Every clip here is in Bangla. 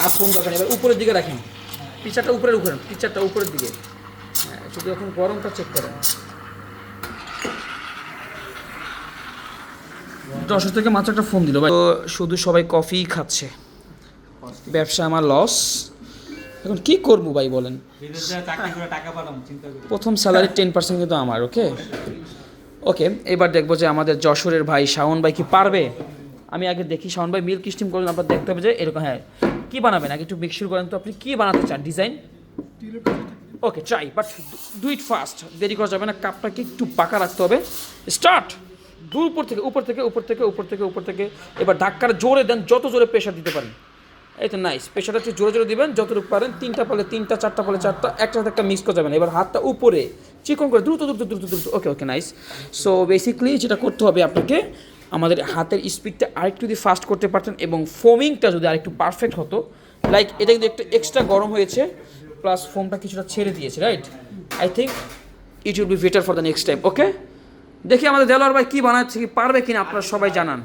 আর ফোন দরকার নেই। এবার উপরের দিকে রাখেন, পিচারটা উপরের উপরে, পিচারটা উপরের দিকে। হ্যাঁ, শুধু এখন গরমটা চেক করেন। 10 থেকে মাত্র একটা ফোন দিল ভাই। তো শুধু সবাই কফি খাচ্ছে, ব্যবসা আমার লস। এখন কি করবো ভাই বলেন? প্রথম স্যালারি 10% কিন্তু আমার। ওকে ওকে, এবার দেখবো যে আমাদের যশোরের ভাই শাওন ভাই কি পারবে। আমি আগে দেখি শাওন ভাই মিল্ক স্টিম করলেন, আপনার দেখতে হবে যে এরকম। হ্যাঁ, কী বানাবেন আগে একটু মিক্সচার করেন তো, আপনি কী বানাতে চান design? Okay try, but do it fast, দেরি করা যাবে না। কাপটাকে একটু পাকা রাখতে হবে। স্টার্ট। উপর থেকে উপর থেকে উপর থেকে উপর থেকে উপর থেকে। এবার ধাক্কার জোরে দেন, যত জোরে প্রেশার দিতে পারেন। এই তো নাইস, প্রেশারটা একটু জোরে জোরে দিবেন যতটুকু পারেন। 3টা পালে 3টা, 4টা পালে 4টা, একটা সাথে একটা মিক্স করে যাবেন। এবার হাতটা উপরে চিকন করে দ্রুত দ্রুত দ্রুত দ্রুত। ওকে ওকে নাইস। সো বেসিক্যালি যেটা করতে হবে আপনাকে, আমাদের হাতের স্পিডটা আরেকটু যদি ফাস্ট করতে পারতেন এবং ফোমিংটা যদি আরেকটু পারফেক্ট হতো। লাইক এটা কিন্তু একটু এক্সট্রা গরম হয়েছে, প্লাস ফোমটা কিছুটা ছেড়ে দিয়েছে, right? I think it will be better for the next time. Okay, দেখি আমাদের দেলোয়ার ভাই কী বানাচ্ছে, কি পারবে কিনা আপনারা সবাই জানান।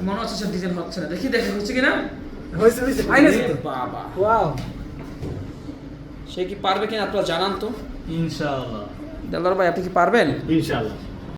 মনে হচ্ছে ডিজাইন হচ্ছে না, দেখি দেখে হচ্ছে কিনা। বাবা সে কি পারবে কিনা আপনারা জানান তো। ইনশাআল্লাহ। দেলোয়ার ভাই আপনি কি পারবেন? ইনশাআল্লাহ।